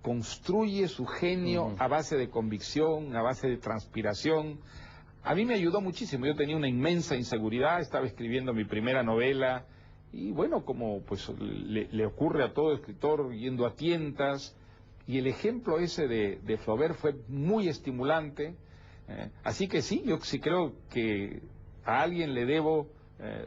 construye su genio a base de convicción, a base de transpiración. A mí me ayudó muchísimo. Yo tenía una inmensa inseguridad, estaba escribiendo mi primera novela y bueno, como pues le ocurre a todo escritor, yendo a tientas, y el ejemplo ese de Flaubert fue muy estimulante. Así que sí, yo sí creo que a alguien le debo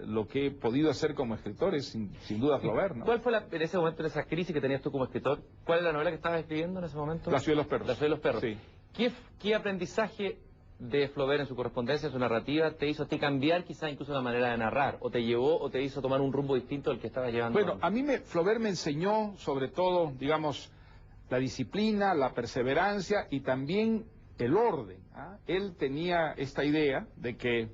lo que he podido hacer como escritor, es sin duda Flaubert, ¿no? ¿Cuál fue en ese momento, en esa crisis que tenías tú como escritor, cuál es la novela que estabas escribiendo en ese momento? La ciudad de los perros. La ciudad de los perros. Sí. ¿Qué aprendizaje de Flaubert en su correspondencia, en su narrativa, te hizo a ti cambiar quizás incluso la manera de narrar? ¿O te llevó o te hizo tomar un rumbo distinto al que estabas llevando? Bueno, a mí Flaubert me enseñó sobre todo, digamos, la disciplina, la perseverancia y también el orden. Él tenía esta idea de que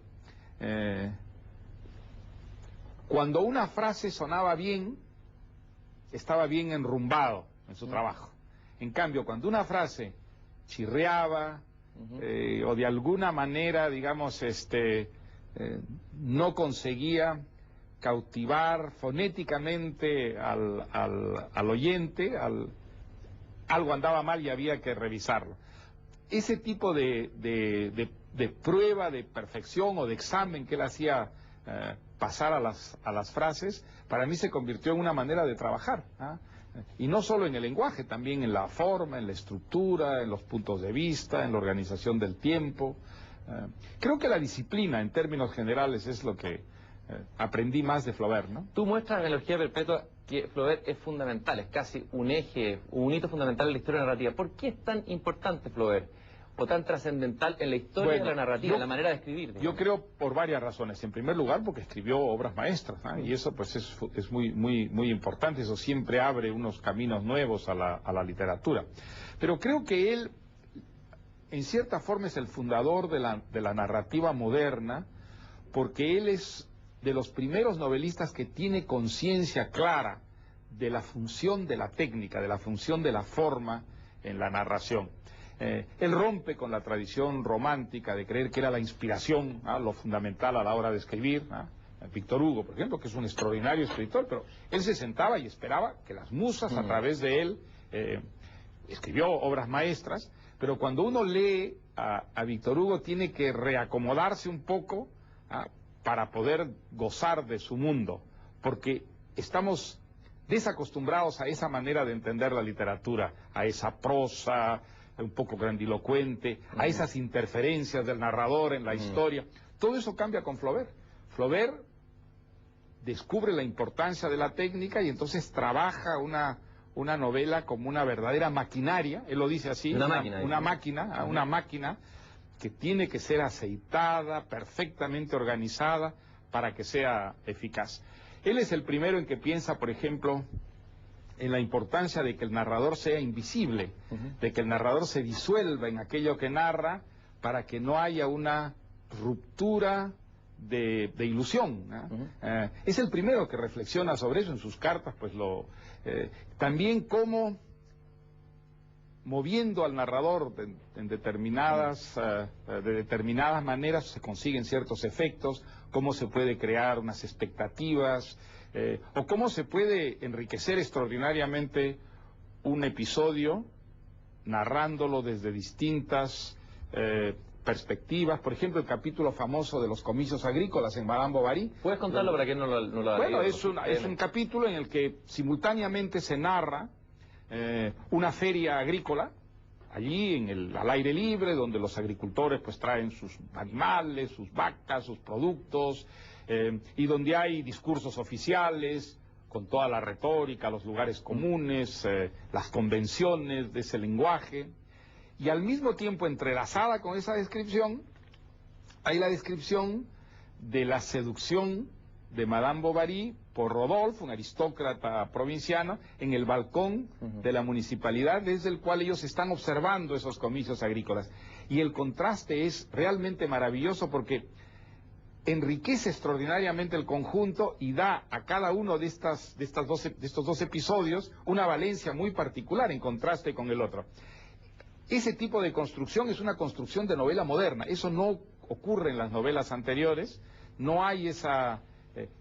cuando una frase sonaba bien, estaba bien enrumbado en su trabajo. En cambio, cuando una frase chirriaba o de alguna manera, digamos, no conseguía cautivar fonéticamente al oyente, algo andaba mal y había que revisarlo. Ese tipo de prueba de perfección o de examen que él hacía pasar a las frases, para mí se convirtió en una manera de trabajar. Y no solo en el lenguaje, también en la forma, en la estructura, en los puntos de vista, en la organización del tiempo. Creo que la disciplina, en términos generales, es lo que aprendí más de Flaubert, ¿no? Tú muestras en la Analogía Perpetua que Flaubert es fundamental, es casi un eje, un hito fundamental en la historia narrativa. ¿Por qué es tan importante Flaubert? ¿O tan trascendental en la historia de la narrativa, en la manera de escribir? Digamos. Yo creo por varias razones. En primer lugar, porque escribió obras maestras, y eso pues es muy importante. Eso siempre abre unos caminos nuevos a la literatura. Pero creo que él, en cierta forma, es el fundador de la narrativa moderna, porque él es de los primeros novelistas que tiene conciencia clara de la función de la técnica, de la función de la forma en la narración. Él rompe con la tradición romántica de creer que era la inspiración, lo fundamental a la hora de escribir. Víctor Hugo, por ejemplo, que es un extraordinario escritor, pero él se sentaba y esperaba que las musas a través de él escribió obras maestras, pero cuando uno lee a Víctor Hugo tiene que reacomodarse un poco para poder gozar de su mundo, porque estamos desacostumbrados a esa manera de entender la literatura, a esa prosa un poco grandilocuente, a esas interferencias del narrador en la historia. Todo eso cambia con Flaubert. Flaubert descubre la importancia de la técnica y entonces trabaja una novela como una verdadera maquinaria, él lo dice así, una máquina que tiene que ser aceitada, perfectamente organizada para que sea eficaz. Él es el primero en que piensa, por ejemplo, en la importancia de que el narrador sea invisible, de que el narrador se disuelva en aquello que narra para que no haya una ruptura de ilusión. Es el primero que reflexiona sobre eso en sus cartas, pues también cómo moviendo al narrador de determinadas maneras se consiguen ciertos efectos, cómo se puede crear unas expectativas, o cómo se puede enriquecer extraordinariamente un episodio narrándolo desde distintas perspectivas. Por ejemplo, el capítulo famoso de los comicios agrícolas en Madame Bovary. ¿Puedes contarlo para quien no lo ha Bueno, leído? es un capítulo en el que simultáneamente se narra una feria agrícola, allí al aire libre, donde los agricultores pues traen sus animales, sus vacas, sus productos, y donde hay discursos oficiales, con toda la retórica, los lugares comunes, las convenciones de ese lenguaje, y al mismo tiempo entrelazada con esa descripción, hay la descripción de la seducción de Madame Bovary por Rodolphe, un aristócrata provinciano, en el balcón de la municipalidad, desde el cual ellos están observando esos comicios agrícolas. Y el contraste es realmente maravilloso porque enriquece extraordinariamente el conjunto y da a cada uno de estos dos episodios una valencia muy particular en contraste con el otro. Ese tipo de construcción es una construcción de novela moderna. Eso no ocurre en las novelas anteriores. No hay esa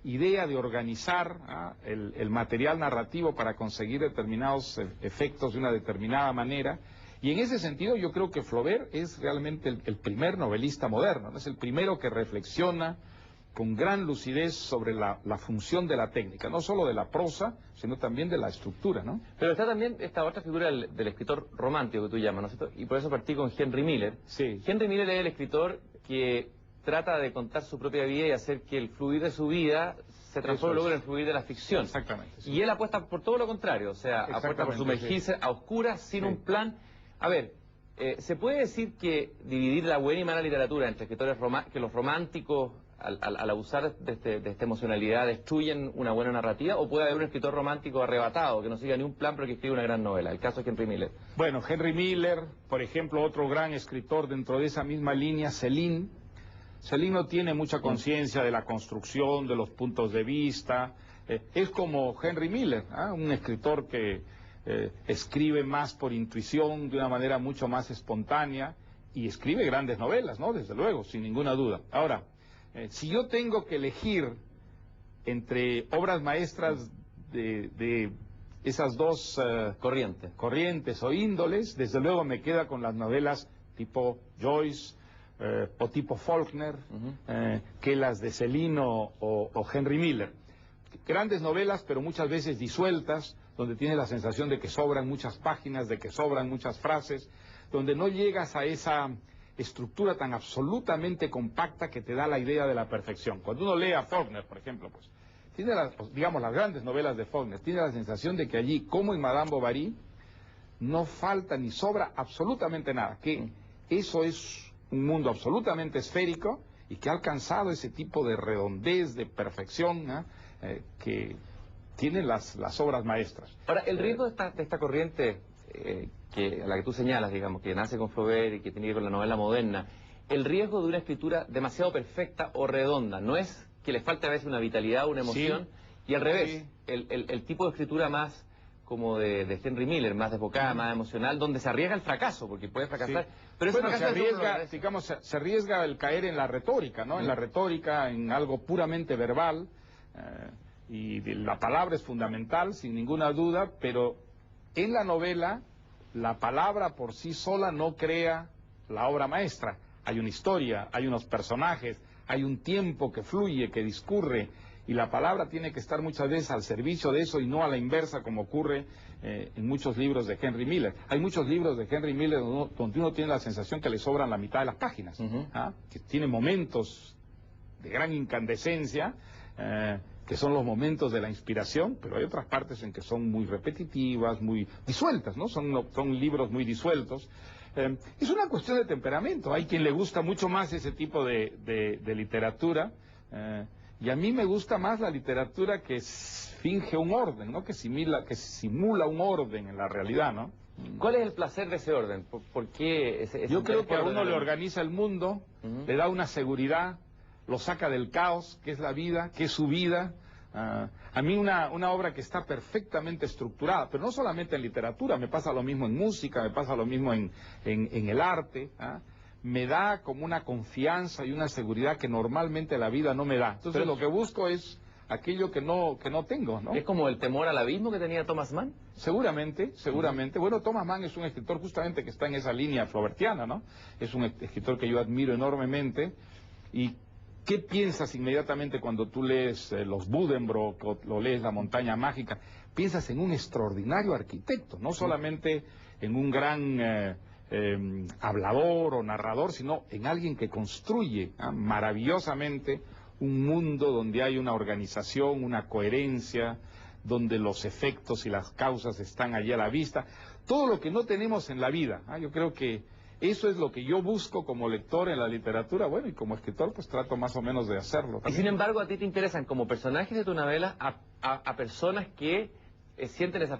idea de organizar el material narrativo para conseguir determinados efectos de una determinada manera. Y en ese sentido yo creo que Flaubert es realmente el primer novelista moderno, ¿no? Es el primero que reflexiona con gran lucidez sobre la función de la técnica, no solo de la prosa, sino también de la estructura, ¿no? Pero está también esta otra figura del escritor romántico que tú llamas, ¿no es cierto? Y por eso partí con Henry Miller. Sí. Henry Miller es el escritor que trata de contar su propia vida y hacer que el fluir de su vida se transforme luego en el fluir de la ficción. Exactamente. Sí. Y él apuesta por todo lo contrario, o sea, apuesta por sumergirse a oscuras, sin un plan. A ver, ¿se puede decir que dividir la buena y mala literatura entre escritores que los románticos, al abusar de esta emocionalidad, destruyen una buena narrativa? ¿O puede haber un escritor romántico arrebatado, que no siga ni un plan, pero que escribe una gran novela? El caso es Henry Miller. Bueno, Henry Miller, por ejemplo, otro gran escritor dentro de esa misma línea, Céline. Céline no tiene mucha conciencia de la construcción, de los puntos de vista. Es como Henry Miller, un escritor que escribe más por intuición, de una manera mucho más espontánea, y escribe grandes novelas, ¿no? Desde luego, sin ninguna duda. Ahora, si yo tengo que elegir entre obras maestras de esas dos corrientes o índoles, desde luego me queda con las novelas tipo Joyce o tipo Faulkner, que las de Céline o Henry Miller. Grandes novelas, pero muchas veces disueltas, donde tienes la sensación de que sobran muchas páginas, de que sobran muchas frases, donde no llegas a esa estructura tan absolutamente compacta que te da la idea de la perfección. Cuando uno lee a Faulkner, por ejemplo, pues tiene digamos las grandes novelas de Faulkner, tiene la sensación de que allí, como en Madame Bovary, no falta ni sobra absolutamente nada, que eso es un mundo absolutamente esférico y que ha alcanzado ese tipo de redondez, de perfección, que tienen las obras maestras. Ahora, el riesgo de esta corriente a la que tú señalas, digamos, que nace con Flaubert y que tiene que ver con la novela moderna, el riesgo de una escritura demasiado perfecta o redonda, ¿no es que le falta a veces una vitalidad, una emoción? Sí. Y al revés, sí. el tipo de escritura más como de Henry Miller, más desbocada, más emocional, donde se arriesga el fracaso, porque puede fracasar. Sí. Pero bueno, se arriesga el caer en la retórica, ¿no? En la retórica, en algo puramente verbal, y la palabra es fundamental, sin ninguna duda, pero en la novela la palabra por sí sola no crea la obra maestra. Hay una historia, hay unos personajes, hay un tiempo que fluye, que discurre, y la palabra tiene que estar muchas veces al servicio de eso y no a la inversa, como ocurre en muchos libros de Henry Miller. Hay muchos libros de Henry Miller donde uno tiene la sensación que le sobran la mitad de las páginas, que tiene momentos de gran incandescencia, que son los momentos de la inspiración, pero hay otras partes en que son muy repetitivas, muy disueltas, ¿no? Son libros muy disueltos. Es una cuestión de temperamento. Hay quien le gusta mucho más ese tipo de literatura, y a mí me gusta más la literatura que finge un orden, ¿no? Que simula un orden en la realidad, ¿no? ¿Cuál es el placer de ese orden? ¿Por qué Yo creo que a uno le organiza el mundo, le da una seguridad, lo saca del caos, que es la vida, que es su vida. A mí una obra que está perfectamente estructurada, pero no solamente en literatura, me pasa lo mismo en música, me pasa lo mismo en el arte, me da como una confianza y una seguridad que normalmente la vida no me da. Entonces lo que busco es aquello que no tengo, ¿no? ¿Es como el temor al abismo que tenía Thomas Mann? Seguramente. Bueno, Thomas Mann es un escritor justamente que está en esa línea flaubertiana, ¿no? Es un escritor que yo admiro enormemente. ¿Y qué piensas inmediatamente cuando tú lees Los Buddenbrook o lo lees La Montaña Mágica? Piensas en un extraordinario arquitecto, no solamente en un gran hablador o narrador, sino en alguien que construye maravillosamente un mundo donde hay una organización, una coherencia, donde los efectos y las causas están allí a la vista. Todo lo que no tenemos en la vida. Yo creo que eso es lo que yo busco como lector en la literatura, bueno, y como escritor pues trato más o menos de hacerlo también. Y sin embargo, a ti te interesan como personajes de tu novela a personas que sienten esa